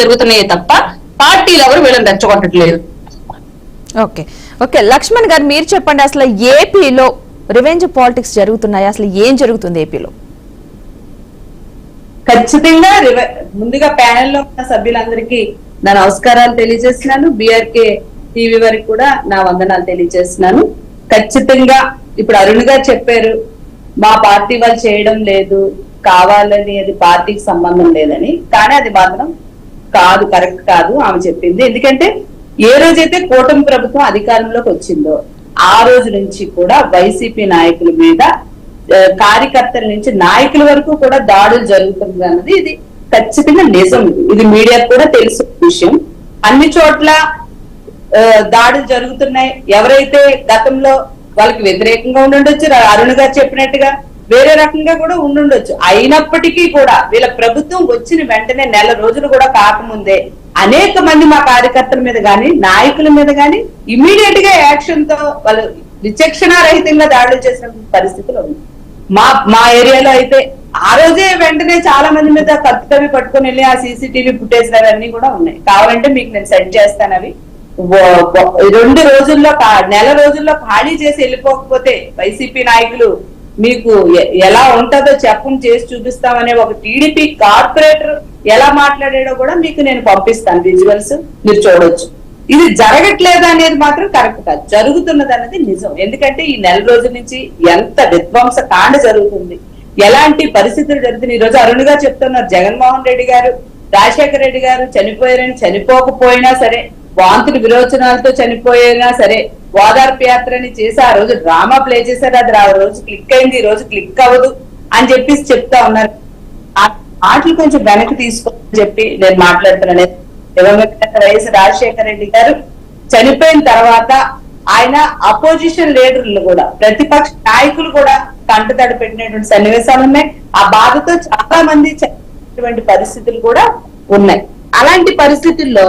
జరుగుతున్నాయి తప్ప పార్టీలు ఎవరు వీళ్ళని రెచ్చగొట్టట్లేదు. ఓకే ఓకే లక్ష్మణ్ గారు మీరు చెప్పండి, అసలు ఏపీలో రివెంజ్ పాలిటిక్స్ జరుగుతున్నాయి, అసలు ఏం జరుగుతుంది ఏపీలో? ఖచ్చితంగా ముందుగా ప్యానెల్లో ఉన్న సభ్యులందరికీ నా నమస్కారాలు తెలియజేస్తున్నాను. బిఆర్కే టీవీ వారికి కూడా నా వందనాలు తెలియజేస్తున్నాను. ఖచ్చితంగా ఇప్పుడు అరుణ్ గారు చెప్పారు, మా పార్టీ వాళ్ళు చేయడం లేదు, కావాలని, అది పార్టీకి సంబంధం లేదని. కానీ అది మాత్రం కాదు, కరెక్ట్ కాదు ఆమె చెప్పింది. ఎందుకంటే ఏ రోజైతే కూటమి ప్రభుత్వం అధికారంలోకి వచ్చిందో ఆ రోజు నుంచి కూడా వైసీపీ నాయకుల మీద, కార్యకర్తల నుంచి నాయకుల వరకు కూడా దాడులు జరుగుతుంది అన్నది ఇది ఖచ్చితంగా నిజం. ఇది మీడియాకు కూడా తెలుసు విషయం. అన్ని చోట్ల దాడులు జరుగుతున్నాయి. ఎవరైతే గతంలో వాళ్ళకి వ్యతిరేకంగా ఉండుండొచ్చు, అరుణ్ గారు చెప్పినట్టుగా వేరే రకంగా కూడా ఉండుండొచ్చు. అయినప్పటికీ కూడా వీళ్ళ ప్రభుత్వం వచ్చిన వెంటనే నెల రోజులు కూడా కాకముందే అనేక మంది మా కార్యకర్తల మీద గాని, నాయకుల మీద గాని ఇమీడియట్ గా యాక్షన్ తో వాళ్ళు విచక్షణారహితంగా దాడులు చేసిన పరిస్థితులు ఉంది. మా ఏరియాలో అయితే ఆ రోజే వెంటనే చాలా మంది మీద కత్తుకవి పట్టుకుని వెళ్ళి ఆ సీసీటీవీ ఫుటేజ్ అవన్నీ కూడా ఉన్నాయి. కావాలంటే మీకు నేను సెండ్ చేస్తాను. అవి 2 రోజుల్లో, నెల రోజుల్లో ఖాళీ చేసి వెళ్ళిపోకపోతే వైసీపీ నాయకులు మీకు ఎలా ఉంటుందో చెప్పని చేసి చూపిస్తామనే ఒక టీడీపీ కార్పొరేటర్ ఎలా మాట్లాడాడో కూడా మీకు నేను పంపిస్తాను, విజువల్స్ మీరు చూడొచ్చు. ఇది జరగట్లేదు అనేది మాత్రం కరెక్ట్ కాదు, జరుగుతున్నది అన్నది నిజం. ఎందుకంటే ఈ నెల రోజుల నుంచి ఎంత విధ్వంస కాండ జరుగుతుంది, ఎలాంటి పరిస్థితులు జరుగుతుంది. ఈ రోజు అరుణ్ గారు చెప్తున్నారు, జగన్మోహన్ రెడ్డి గారు, రాజశేఖర రెడ్డి గారు చనిపోయారని, చనిపోకపోయినా సరే, వాంతులు విరోచనాలతో చనిపోయినా సరే, ఓదార్పు యాత్రని చేసి ఆ రోజు డ్రామా ప్లే చేశారు. అది ఆ రోజు క్లిక్ అయింది, ఈ రోజు క్లిక్ అవ్వదు అని చెప్పేసి చెప్తా ఉన్నారు. ఆ మాటలు కొంచెం వెనక్కి తీసుకోని చెప్పి నేను మాట్లాడుతున్నాను. వైఎస్ రాజశేఖర రెడ్డి గారు చనిపోయిన తర్వాత ఆయన అపోజిషన్ లీడర్లు కూడా, ప్రతిపక్ష నాయకులు కూడా కంటతడి పెట్టినటువంటి సన్నివేశాలు ఉన్నాయి. ఆ బాధతో చాలా మంది చనిపోయినటువంటి పరిస్థితులు కూడా ఉన్నాయి. అలాంటి పరిస్థితుల్లో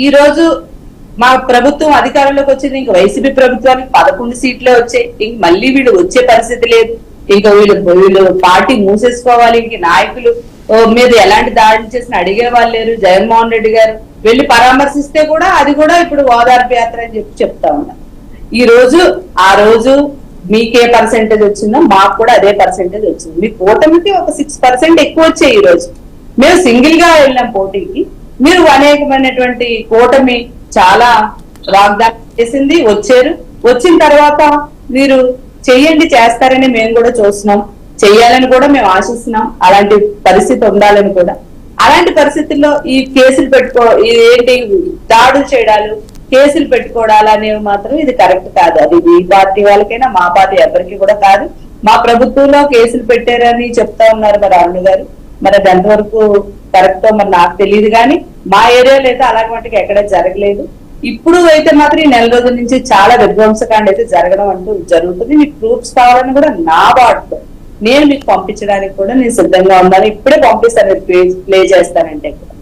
ఈ రోజు మా ప్రభుత్వం అధికారంలోకి వచ్చింది. ఇంక వైసీపీ ప్రభుత్వానికి 11 సీట్లే వచ్చాయి. ఇంక మళ్ళీ వీళ్ళు వచ్చే పరిస్థితి లేదు. ఇంకా వీళ్ళు పార్టీ మూసేసుకోవాలి. ఇంక నాయకులు మీద ఎలాంటి దాడులు చేసినా అడిగే వాళ్ళు లేరు. జగన్మోహన్ రెడ్డి గారు వెళ్ళి పరామర్శిస్తే కూడా అది కూడా ఇప్పుడు ఓదార్పు యాత్ర అని చెప్తా ఉన్నారు. ఆ రోజు మీకే పర్సెంటేజ్ వచ్చిందో మాకు కూడా అదే పర్సెంటేజ్ వచ్చింది. మీ కూటమికి ఒక 6% ఎక్కువ వచ్చాయి. ఈ రోజు మేము సింగిల్ గా వెళ్ళినాం పోటీకి. మీరు అనేకమైనటువంటి కూటమి చాలా వాగ్దానం చేసింది, వచ్చారు. వచ్చిన తర్వాత మీరు చెయ్యండి, చేస్తారని మేము కూడా చూస్తున్నాం, చెయ్యాలని కూడా మేము ఆశిస్తున్నాం. అలాంటి పరిస్థితి ఉండాలని కూడా. అలాంటి పరిస్థితుల్లో ఈ కేసులు ఏంటి దాడులు చేయడాలు, కేసులు పెట్టుకోవడాలు అనేవి మాత్రం ఇది కరెక్ట్ కాదు. అది మీ పార్టీ వాళ్ళకైనా మా పార్టీ ఎవరికి కూడా కాదు. మా ప్రభుత్వంలో కేసులు పెట్టారని చెప్తా ఉన్నారు మరి అరుణ్ గారు. మరి అది ఎంతవరకు కరెక్టో మరి నాకు తెలియదు. కానీ మా ఏరియాలో అయితే అలాంటి వాటికి ఎక్కడ జరగలేదు. ఇప్పుడు అయితే మాత్రం ఈ నెల రోజుల నుంచి చాలా విధ్వంసకాండ అయితే జరగడం అంటూ జరుగుతుంది. మీకు ప్రూఫ్స్ కావాలని కూడా నా వాటిలో నేను మీకు పంపించడానికి కూడా నేను సిద్ధంగా ఉన్నాను. ఇప్పుడే పంపిస్తాను, ప్లే చేస్తానంటే కూడా.